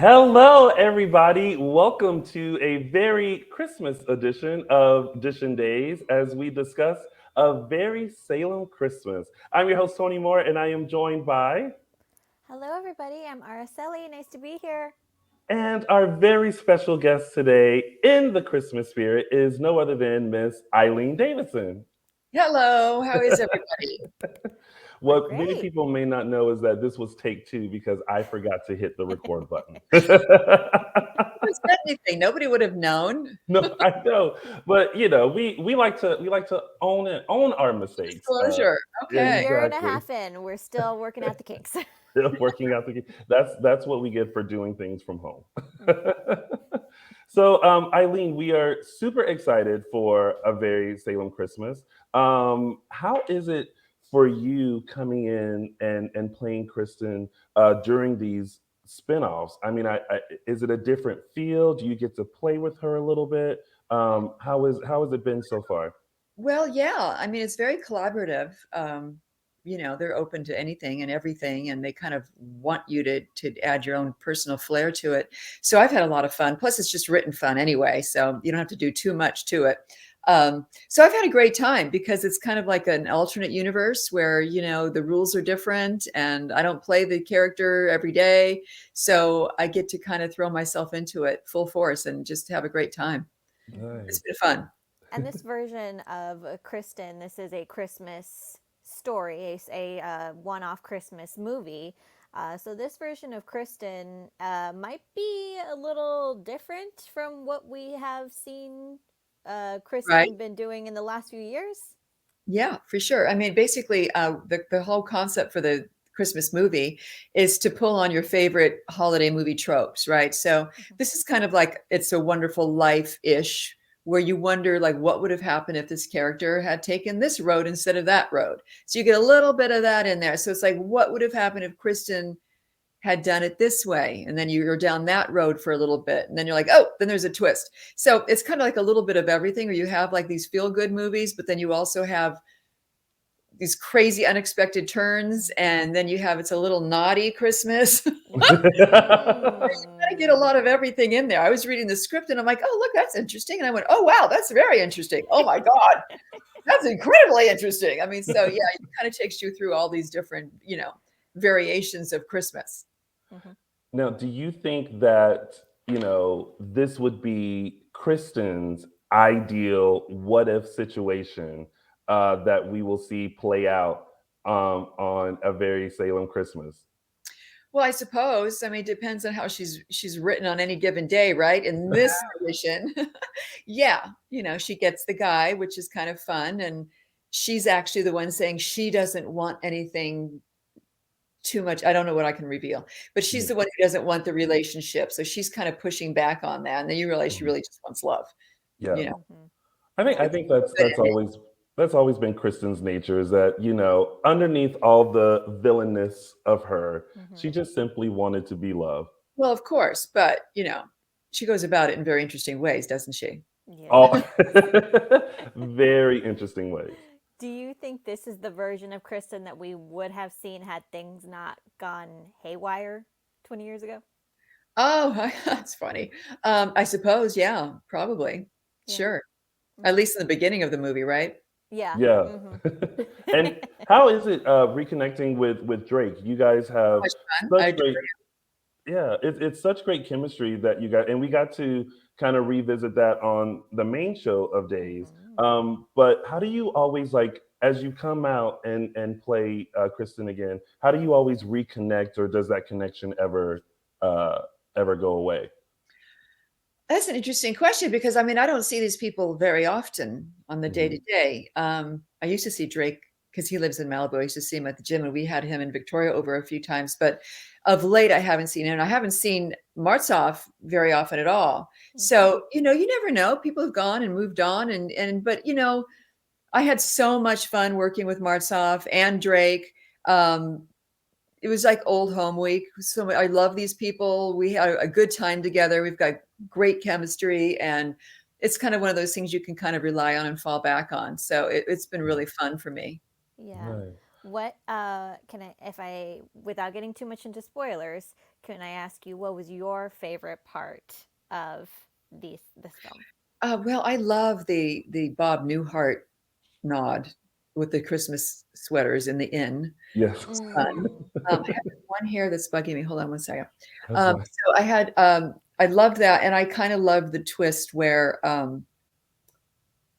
Hello, everybody. Welcome to a very Christmas edition of Dishin Days as we discuss a very Salem Christmas. I'm your host, Tony Moore, and I am joined by, Hello, everybody. I'm Araceli. Nice to be here. and our very special guest today in the Christmas spirit is no other than Miss Eileen Davidson. Hello, how is everybody? We're What many great. people may not know is that this was take two because I forgot to hit the record button. Who said anything? Nobody would have known. No, I know, but we like to own our mistakes. Disclosure. A Okay. year and a Exactly. half in, we're still working out the kinks. Still working out the. That's what we get for doing things from home. So, Eileen, we are super excited for a very Salem Christmas. How is it for you coming in and playing Kristen during these spinoffs? I mean, is it a different feel? Do you get to play with her a little bit? How has it been so far? Well, yeah. I mean, it's very collaborative. They're open to anything and everything, and they kind of want you to add your own personal flair to it. So I've had a lot of fun. Plus, it's just written fun anyway, so you don't have to do too much to it. So I've had a great time because it's kind of like an alternate universe where, the rules are different and I don't play the character every day. So I get to kind of throw myself into it full force and just have a great time. It's Nice. been fun. And this version of Kristen, this is a Christmas story, a one-off Christmas movie. So this version of Kristen might be a little different from what we have seen Right. Kristen been doing in the last few years. Yeah, for sure. I mean, basically, the whole concept for the Christmas movie is to pull on your favorite holiday movie tropes, right? So Mhm. this is kind of like It's a Wonderful Life-ish, where you wonder like what would have happened if this character had taken this road instead of that road. So you get a little bit of that in there. So it's like, what would have happened if Kristen had done it this way, and then you're down that road for a little bit, and then you're like, oh, then there's a twist. So it's kind of like a little bit of everything, where you have like these feel good movies, but then you also have these crazy unexpected turns, and then you have It's a Little Naughty Christmas. I get a Mm. lot of everything in there. I was reading the script and I'm like, oh, look, that's interesting. And I went, oh, wow, that's very interesting. Oh my God, that's incredibly interesting. I mean, so yeah, it kind of takes you through all these different, variations of Christmas. Mhm. Now, do you think that, this would be Kristen's ideal what if situation that we will see play out on a very Salem Christmas? Well, I suppose. I mean, it depends on how she's written on any given day, right? In this edition, yeah, she gets the guy, which is kind of fun, and she's actually the one saying she doesn't want anything too much. I don't know what I can reveal, but she's Yeah. the one who doesn't want the relationship. So she's kind of pushing back on that, and then you realize she Mhm. really just wants love. Yeah. Mhm. I think Yeah. I It's think a good ending. that's always been Kristen's nature is that, underneath all the villainous of her, she Mhm. just simply wanted to be loved. Well, of course, but she goes about it in very interesting ways, doesn't she? All Yeah. very interesting ways. Do you think this is the version of Kristen that we would have seen had things not gone haywire 20 years ago? Oh, that's funny. I suppose, yeah, probably. Yeah. Sure. At Okay. least in the beginning of the movie, right? Yeah. Yeah. Mhm. And how is it reconnecting with Drake? You guys So have much fun. I such adore great, yeah, it's such great chemistry that you got, and we got to kind of revisit that on the main show of Days. Mhm. But how do you always like as you come out and play Kristen again? How do you always reconnect, or does that connection uh, ever go away? That's an interesting question because I mean, I don't see these people very often on the day Mhm. to day. I used to see Drake because he lives in Malibu. I used to see him at the gym, and we had him in Victoria over a few times. But of late, I haven't seen him. And I haven't seen Martsoff very often at all. Mhm. So you never know. People have gone and moved on, and but I had so much fun working with Martsoff and Drake. Um, it was like old home week. So I love these people. We had a good time together. We've got great chemistry, and it's kind of one of those things you can kind of rely on and fall back on. So it's been really fun for me. Yeah. Nice. What can I if I without getting too much into spoilers, can I ask you what was your favorite part of this film? Well, I love the Bob Newhart nod with the Christmas sweaters in the inn. Yes. Fun. Mm. I have one here that's bugging me. Hold on one second. That's fine. So I loved that, and I kind of loved the twist where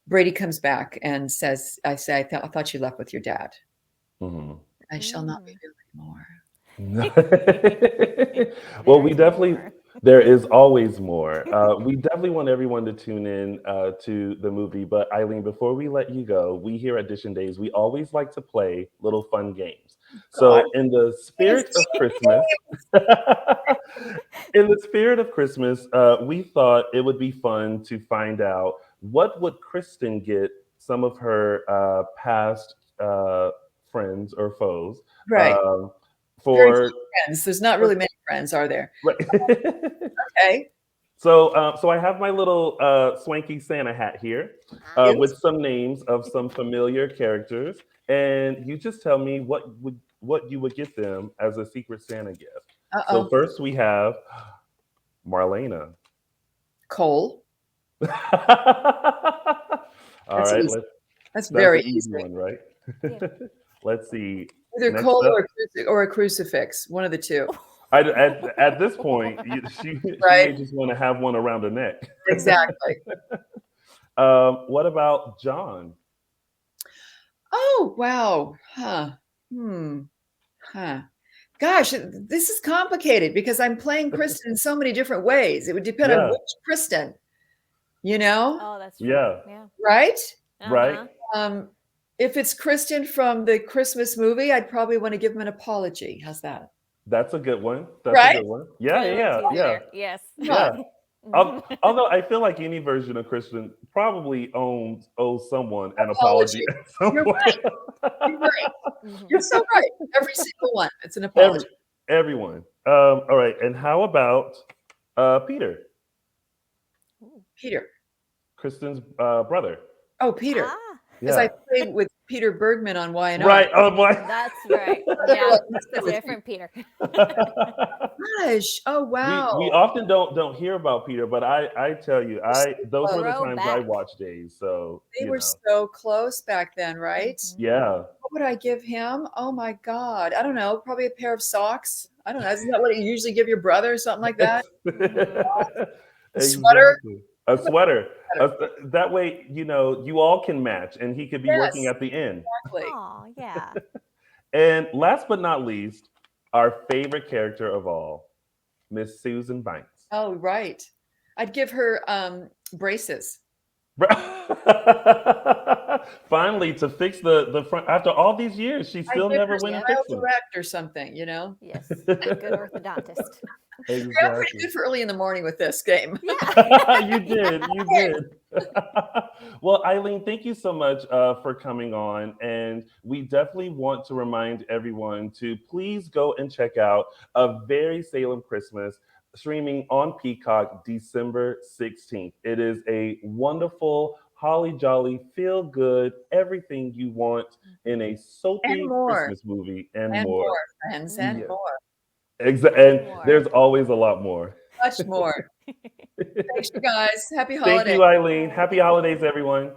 Brady comes back and says, I thought you left with your dad. Mhm. I shall not be Mm. here anymore. Well, There we is definitely, more. there is always more. We definitely want everyone to tune in to the movie. But Eileen, before we let you go, we here at Dishin Days, we always like to play little fun games. God, So, in the yes. spirit of Christmas, in the spirit of Christmas, we thought it would be fun to find out what would Kristen get some of her past friends or foes Right. um, Very for few friends. There's not really many friends, are there? right. Okay. So I have my little swanky Santa hat here Ah. Cute. with some names of some familiar characters, and you just tell me what you would get them as a secret Santa gift. So Uh-oh. first we have Marlena. Cole. All That's right, easy. let's. That's That's very an easy easy. one, right? Yeah. Let's see. Either Next Cole up, or a crucifix, one of the two, at this point, she right? may just want to have one around her neck. Mhm. Exactly. What about John? Oh, wow. Huh. Hmm. Huh. Gosh, this is complicated because I'm playing Kristen in so many different ways. It would depend on Yeah, which Kristen, you know, Oh, that's true. yeah, Yeah. right? right. Uh-huh. Um, if it's Kristen from the Christmas movie, I'd probably want to give him an apology. How's that? That's a good one. That's a Right? good one. Yeah, Good yeah, one yeah, too yeah. there. Yes. Come Yeah. on. Although I feel like any version of Christian probably owes someone an apology Apology. at some You're right. point. You're right. You're Mhm. so right. Every single one. It's an Every apology. everyone. All right. And how about Peter, Ooh. Peter. Kristen's brother? Oh, Peter. Yeah. Because I played with Peter Bergman on Y&R. Right. Oh boy. That's right. Never Yeah. let me sit with me. Different Peter. Gosh. Oh, We wow. often don't hear about Peter, but I tell you, We're so those were close. the times I Throwback. watched Days. So They you were know, so close back then, right? Mhm. yeah. What would I give him? Oh my God. I don't know. Probably a pair of socks. I don't know. Isn't that what you usually give your brother or something like that? Mhm. A sweater? Exactly. A How about sweater. a sweater? That way, you all can match, and he could be working Yes, at the inn. exactly. Oh, yeah. And last but not least, our favorite character of all, Miss Susan Banks. Oh, right. I'd give her braces. Finally, to fix the front after all these years, she I'd still give never her went and Yep. smile fixed them. direct or something, you know? Yes. Good orthodontist. Yeah, I'm pretty Exactly. good for early in the morning with this game. Yeah. You did. You did. Well, Eileen, thank you so much for coming on. And we definitely want to remind everyone to please go and check out A Very Salem Christmas streaming on Peacock December 16th. It is a wonderful, holly jolly, feel good, everything you want in a And soapy more, Christmas movie and and more. more, friends, and Yeah. Mhm. more, And Plenty more. there's always a lot more. much more. Thanks, you guys. Happy Thank holidays. you, Eileen. Oh, Happy thank holidays, you. everyone.